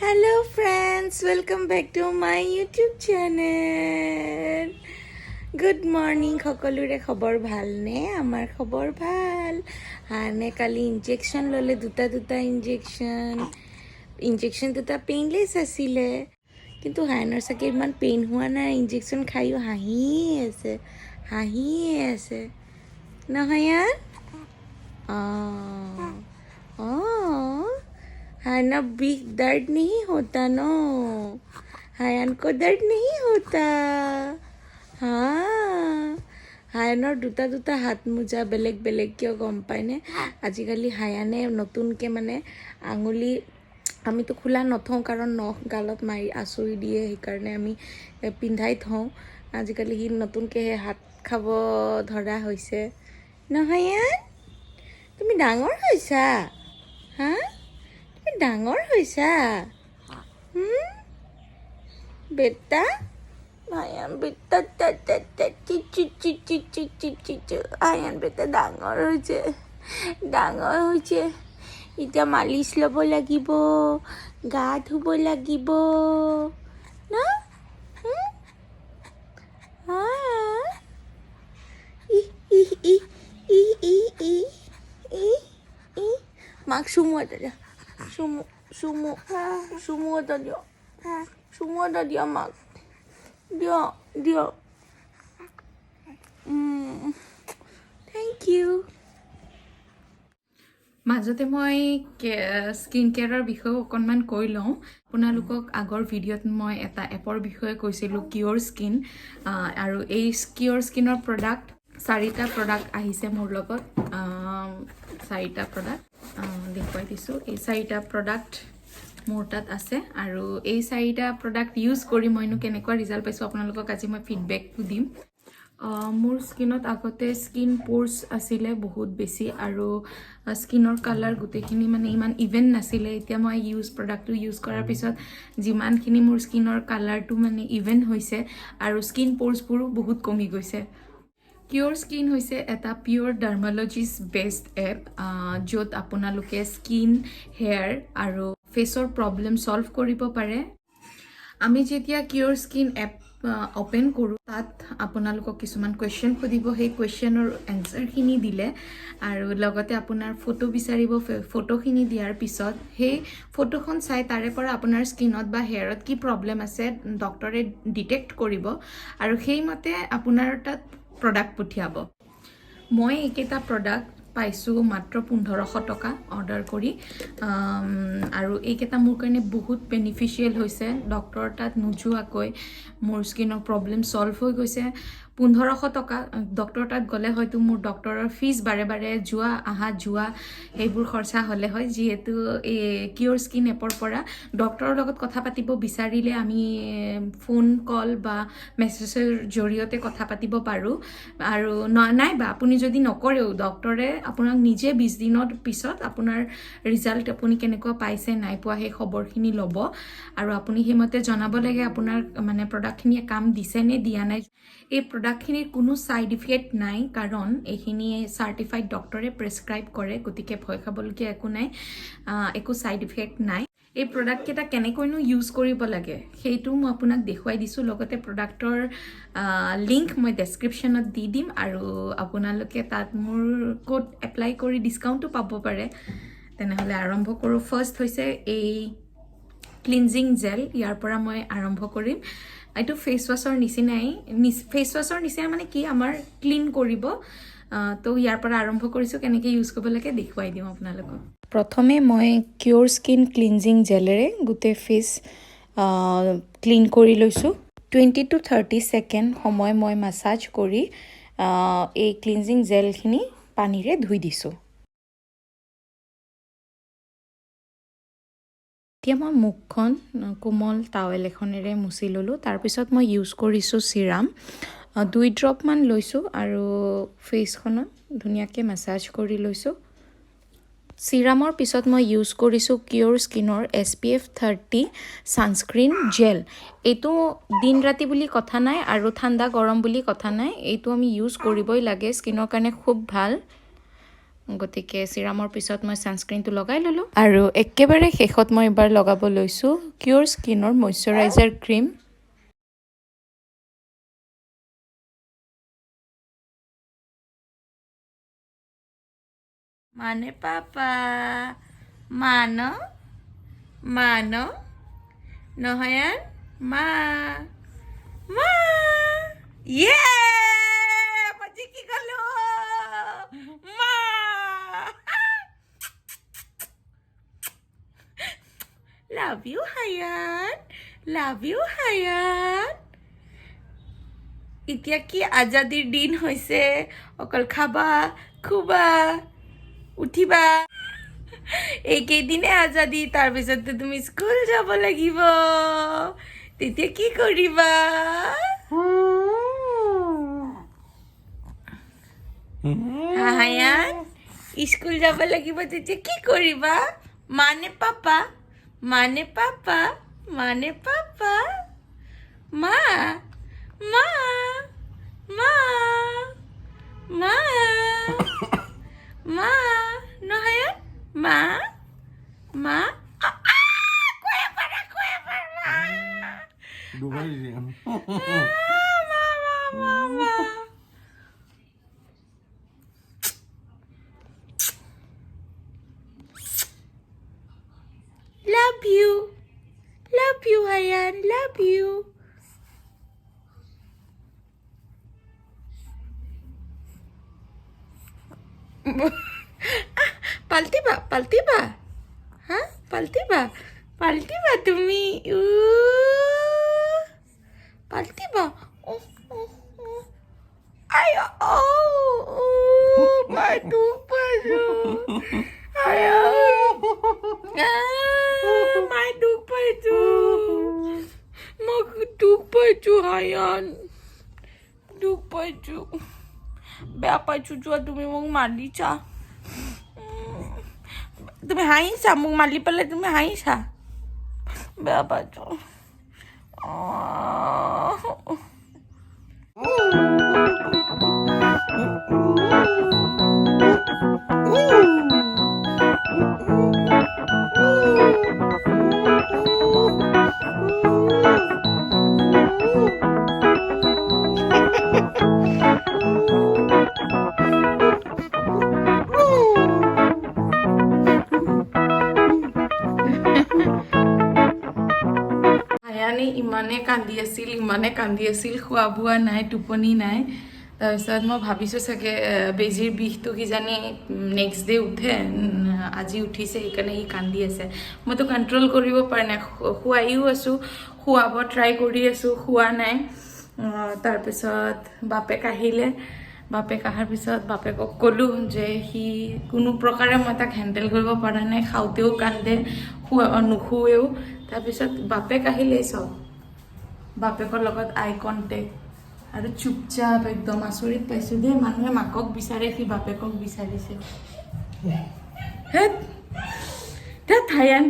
Hello friends, welcome back to my YouTube channel. Good morning, সকলোৰে খবৰ ভাল নে? আমাৰ খবৰ ভাল। হানে কালি ইনজেকশন ললে দুটা ইনজেকশন দুটা পেইনলেছ আছিলে। কিন্তু হায়ানৰ চাগে ইমান পেইন হোৱা নাই, ইনজেকশন খাইও হাঁহিয়ে আছে নহয় ইয়াৰ? हायना बिग दर्द नहीं होता नो, हायन को दर्द नहीं होता। हाँ, हायनर दुटा हाथ मोजा बेलेग क्यों गम पाय ने आजिकाली हायाने नतुनके माने आंगुली আমি তো খোলা নথওঁ কাৰণ নখ গালত মাৰি আচুৰি দিয়ে, সেইকাৰণে আমি পিন্ধাই থওঁ। আজিকালি সি নতুনকৈ হাত খাব ধৰা হৈছে নহয়। তুমি ডাঙৰ হৈছা, হা? তুমি ডাঙৰ হৈছা বেটা। আয়ান বেটা আয়ান বেটা ডাঙৰ হৈছে। এতিয়া মালিচ ল'ব লাগিব, গা ধুব লাগিব না? মাক চুমু এটা দিয়া, চুমু এটা দিয়া মাক, দিয়। Thank you. মাজতে মই স্কিন কেয়াৰৰ বিষয়ে অকণমান কৈ লওঁ। আপোনালোকক আগৰ ভিডিঅ'ত মই এটা এপৰ বিষয়ে কৈছিলোঁ, CureSkin, আৰু এই CureSkinৰ প্ৰডাক্ট 4টা প্ৰডাক্ট আহিছে মোৰ লগত। 4টা প্ৰডাক্ট দেখুৱাই দিছোঁ। এই 4টা প্ৰডাক্ট মোৰ তাত আছে আৰু এই 4টা প্ৰডাক্ট ইউজ কৰি মইনো কেনেকুৱা ৰিজাল্ট পাইছোঁ আপোনালোকক আজি মই ফিডবেকটো দিম। মোৰ স্কিনত আগতে স্কিন পোৰ্ছ আছিলে বহুত বেছি আৰু স্কিনৰ কালাৰ গোটেইখিনি মানে ইমান ইভেন নাছিলে। এতিয়া মই প্ৰডাক্টটো ইউজ কৰাৰ পিছত যিমানখিনি মোৰ স্কিনৰ কালাৰটো মানে ইভেন হৈছে আৰু স্কিন পোৰ্ছবোৰো বহুত কমি গৈছে। CureSkin হৈছে এটা পিয়'ৰ ডাৰ্মালজিষ্ট বেছড এপ, য'ত আপোনালোকে স্কিন, হেয়াৰ আৰু ফেচৰ প্ৰব্লেম ছল্ভ কৰিব পাৰে। আমি যেতিয়া CureSkin এপ অপেন কৰোঁ, তাত আপোনালোকক কিছুমান কুৱেশ্যন সুধিব। সেই কুৱেশ্যনৰ এনচাৰখিনি দিলে আৰু লগতে আপোনাৰ ফটো বিচাৰিব। ফটোখিনি দিয়াৰ পিছত সেই ফটোখন চাই তাৰে পৰা আপোনাৰ স্কিনত বা হেয়াৰত কি প্ৰব্লেম আছে ডক্টৰে ডিটেক্ট কৰিব আৰু সেইমতে আপোনাৰ তাত প্ৰডাক্ট পঠিয়াব। মই এইকেইটা প্ৰডাক্ট পাইছোঁ মাত্ৰ 1500 টকা অৰ্ডাৰ কৰি, আৰু এইকেইটা মোৰ কাৰণে বহুত বেনিফিচিয়েল হৈছে। ডক্টৰৰ তাত নোযোৱাকৈ মোৰ স্কিনৰ প্ৰব্লেম ছল্ভ হৈ গৈছে। 1500 টকা ডক্টৰৰ তাত গ'লে হয়তো মোৰ ডক্টৰৰ ফিজ বাৰে যোৱা সেইবোৰ খৰচা হ'লে হয়। যিহেতু এই CureSkin এপৰ পৰা ডক্টৰৰ লগত কথা পাতিব বিচাৰিলে আমি ফোন কল বা মেছেজৰ জৰিয়তে কথা পাতিব পাৰোঁ। আৰু নাইবা আপুনি যদি নকৰেও, ডক্টৰে আপোনাক নিজে 20 দিনৰ পিছত আপোনাৰ ৰিজাল্ট আপুনি কেনেকুৱা পাইছে নাই পোৱা সেই খবৰখিনি ল'ব আৰু আপুনি সেইমতে জনাব লাগে আপোনাৰ মানে প্ৰডাক্টখিনিয়ে কাম দিছে নে দিয়া নাই। এই প্ৰডাক্টখিনিৰ কোনো ছাইড ইফেক্ট নাই কাৰণ এইখিনি চাৰ্টিফাইড ডক্টৰে প্ৰেছক্ৰাইব কৰে, গতিকে ভয় খাবলগীয়া একো নাই, একো ছাইড ইফেক্ট নাই। এই প্ৰডাক্টকেইটা কেনেকৈনো ইউজ কৰিব লাগে সেইটো মই আপোনাক দেখুৱাই দিছোঁ। লগতে প্ৰডাক্টৰ লিংক মই ডেছক্ৰিপশ্যনত দি দিম আৰু আপোনালোকে তাত মোৰ কোড এপ্লাই কৰি ডিছকাউণ্টো পাব পাৰে। তেনেহ'লে আৰম্ভ কৰোঁ। ফাৰ্ষ্ট হৈছে এই ক্লিনজিং জেল। ইয়াৰ পৰা মই আৰম্ভ কৰিম। এইটো ফেচ ৱাছৰ নিচিনাই মানে কি আমাৰ ক্লিন কৰিব। তো ইয়াৰ পৰা আৰম্ভ কৰিছোঁ, কেনেকৈ ইউজ কৰিব লাগে দেখুৱাই দিওঁ আপোনালোকক। প্ৰথমে মই CureSkin ক্লিনজিং জেলেৰে গোটেই ফেচ ক্লিন কৰি লৈছোঁ। 20 to 30 ছেকেণ্ড সময় মই মাছাজ কৰি এই ক্লিনজিং জেলখিনি পানীৰে ধুই দিছোঁ। এতিয়া মই মুখখন কোমল টাৱেল এখনেৰে মুচি ল'লোঁ। তাৰপিছত মই ইউজ কৰিছোঁ চিৰাম, 2 ড্ৰপমান লৈছোঁ আৰু ফেচখনত ধুনীয়াকৈ মাছাজ কৰি লৈছোঁ। চিৰামৰ পিছত মই ইউজ কৰিছোঁ CureSkinৰ SPF 30 ছানস্ক্ৰীন জেল। এইটো দিন ৰাতি বুলি কথা নাই আৰু ঠাণ্ডা গৰম বুলি কথা নাই, এইটো আমি ইউজ কৰিবই লাগে, স্কিনৰ কাৰণে খুব ভাল। গতিকে চিৰামৰ পিছত মই ছানস্ক্ৰীনটো লগাই ল'লোঁ আৰু একেবাৰে শেষত মই এবাৰ লগাব লৈছোঁ কিউৰ স্কিনৰ মইশ্চাৰাইজাৰ ক্ৰীম মানে পাপা মানো মানো নহয় মা মা ইয়ে মই কি গলো মা love you Hayan love you Hayan এতিয়া কি আজাদিৰ দিন হৈছে অকল খাবা খুবা উঠিবা এইকেইদিনে আজাদি তাৰপিছতে তুমি স্কুল যাব লাগিব তেতিয়া কি কৰিবা হায়ান স্কুল যাব লাগিব তেতিয়া কি কৰিবা মানে পাপা মানে পাপা মানে পাপা মা মা মা মা মা নহয় মা মা love you Hayann love you পাল্টিবা হা পাল্টিবা তুমি পাল্টিবা আই মই দুখ পাইছোঁ মই দুখ পাইছোঁ হায়ান দুখ পাইছোঁ বেয়া পাইছোঁ যোৱা তুমি মোক মাৰিছা তুমি হাঁহিছা মোক মাৰি পেলাই তুমি হাঁহিছা বেয়া পাইছোঁ ইমানে কান্দি আছিল খোৱা বোৱা নাই টোপনি নাই তাৰপিছত মই ভাবিছোঁ চাগে বেজীৰ বিষটো কিজানি নেক্সট ডে উঠে আজি উঠিছে সেইকাৰণে ই কান্দি আছে মইতো কণ্ট্ৰল কৰিব পৰা নাই খুৱাইও আছোঁ খুৱাব ট্ৰাই কৰি আছোঁ খোৱা নাই তাৰপিছত বাপেক আহিলে বাপেক অহাৰ পিছত বাপেকক ক'লোঁ যে সি কোনো প্ৰকাৰে মই তাক হেণ্ডেল কৰিব পৰা নাই খাওঁতেও কান্দে নুশুৱেও তাৰপিছত বাপেক আহিলেই চব বাপেকৰ লগত আই কণ্টেক্ট আৰু চুপচাপ একদম আচৰিত পাইছোঁ দেই মানুহে মাকক বিচাৰে সি বাপেকক বিচাৰিছে হায়ান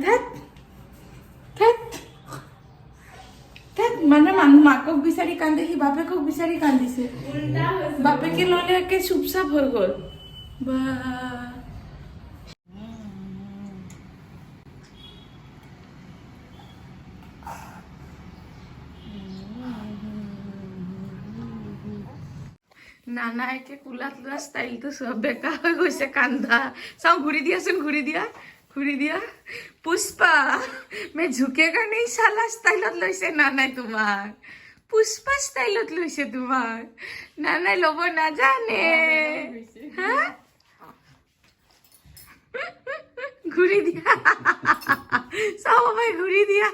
মানুহ মাকক বিচাৰি কান্দে সি বাপেকক বিচাৰি কান্দিছে বাপেকে ল'লে একে চুপচাপ হৈ গ'ল বা নানা একে কোলাত লোৱা ষ্টাইলটো চব বেকা হৈ গৈছে কান্দা চাওঁ ঘূৰি দিয়া পুষ্পা মে ঝুকেগা নেই শালা ষ্টাইলত লৈছে নানাই তোমাক পুষ্পা ষ্টাইলত লৈছে তোমাক নানাই ল'ব নাজানে হা ঘূৰি দিয়া চাওঁ বাবাই ঘূৰি দিয়া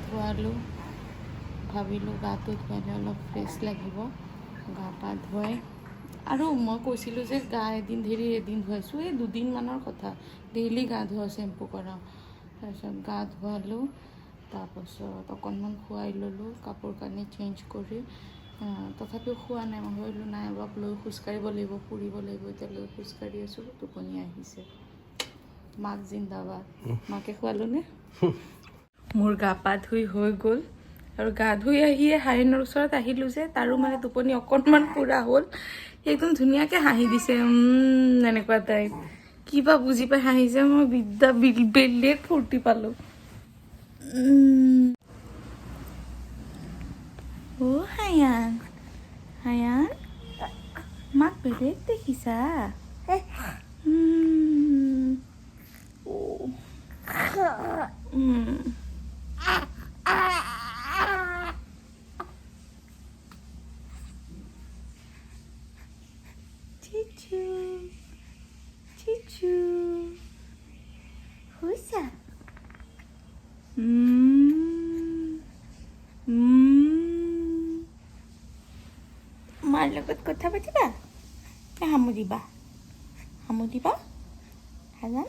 ধোৱালোঁ ভাবিলোঁ গাটো ধুৱালে অলপ ফ্ৰেছ লাগিব গা পা ধুৱাই আৰু মই কৈছিলোঁ যে গা এদিন ধুৱাইছোঁ এই 2 দিনমানৰ কথা ডেইলি গা ধোৱা চেম্পু কৰাওঁ তাৰপিছত গা ধুৱালোঁ তাৰপাছত অকণমান খুৱাই ল'লোঁ, কাপোৰ কানি চেঞ্জ কৰি। তথাপিও খোৱা নাই, মই ভাবিলোঁ নাই অলপ লৈ খোজকাঢ়িব লাগিব, ফুৰিব লাগিব। এতিয়া লৈ খোজকাঢ়ি আছোঁ, টোপনি আহিছে। মাক জিন্দাবাদ। মাকে খোৱালোনে? মোৰ গা পা ধুই হৈ গ'ল, আৰু গা ধুই আহিয়ে হায়েনৰ ওচৰত আহিলোঁ যে, তাৰো মানে টোপনি অকণমান পূৰা হ'ল। একদম ধুনীয়াকৈ হাঁহি দিছে, এনেকুৱা টাইপ। কিবা বুজি পাই হাঁহিছে, মই বেলেগ ফূৰ্তি পালোঁ। অ' হায়ান, হায়ান, মাক বেলেগ দেখিছা? Chichu, Chichu, Husa. মাৰ লগত কথা পাতিবা? হামু দিবা? হামু দিবা? হাজান?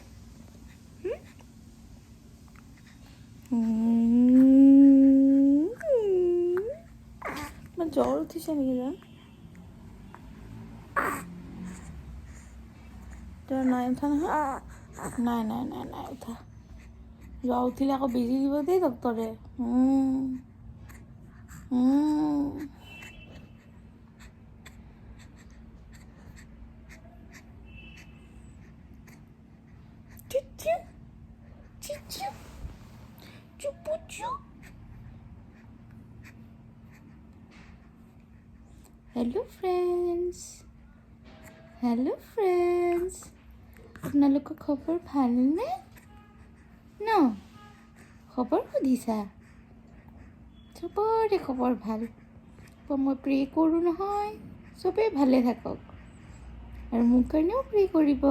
তোমাৰ জ্বৰ উঠিছে নেকি জান? তোৰ নাই উঠা নহয়? নাই নাই নাই নাই উঠা। জ্বৰ উঠিলে আকৌ বেজি দিব দেই ডক্তৰে। Chuchu, chuchu, chupuchu. Hello friends. Hello friends. আপোনালোকৰ খবৰ ভালনে? ন? খবৰ সুধিছা? চবৰে খবৰ ভাল। মই প্ৰে কৰোঁ নহয়, চবেই ভালে থাকক। আৰু মোৰ কাৰণেও প্ৰে কৰিব।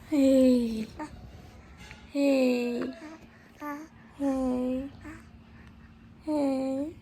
Hey, hey, hey, hey.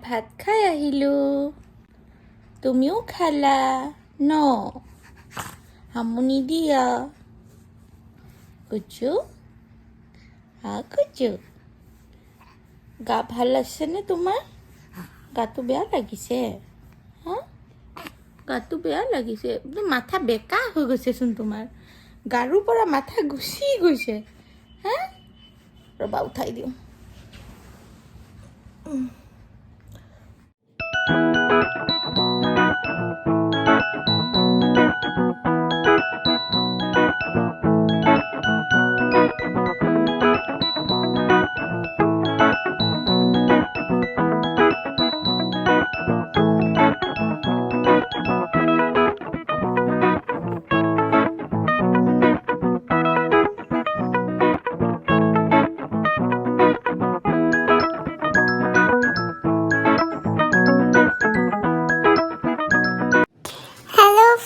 ভাত খাই আহিলোঁ, তুমিও খালা ন? হামুনি দিয়া কুচু, কুচু। গা ভাল আছেনে তোমাৰ? গাটো বেয়া লাগিছে? হা, গাটো বেয়া লাগিছে? মাথা বেকা হৈ গৈছেচোন তোমাৰ। গাৰুৰ পৰা মাথা গুচি গৈছে। হা, ৰ'বা উঠাই দিওঁ।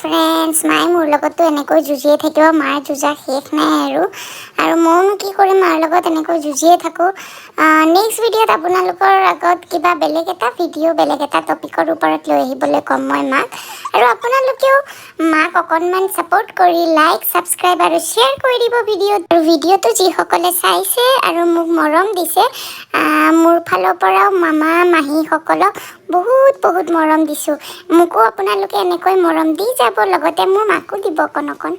ফ্ৰেণ্ডছ, মায়ে মোৰ লগতো এনেকৈ যুঁজিয়ে থাকিব। মাৰ যুঁজা শেষ নাই আৰু মইনো কি কৰিম, মাৰ লগত এনেকৈ যুঁজিয়ে থাকোঁ। নেক্সট ভিডিঅ'ত আপোনালোকৰ আগত কিবা বেলেগ এটা ভিডিঅ', বেলেগ এটা টপিকৰ ওপৰত লৈ আহিবলৈ ক'ম মই মাক। আৰু আপোনালোকেও মাক অকণমান ছাপোৰ্ট কৰি লাইক, ছাবস্ক্ৰাইব আৰু শ্বেয়াৰ কৰি দিব ভিডিঅ'টো যিসকলে চাইছে আৰু মোক মৰম দিছে, মোৰ ফালৰ পৰাও মামা মাহীসকলক বহুত বহুত মৰম দিছোঁ। মোকো আপোনালোকে এনেকৈ মৰম দি যাব, লগতে মোৰ মাকো দিব অকণ অকণ।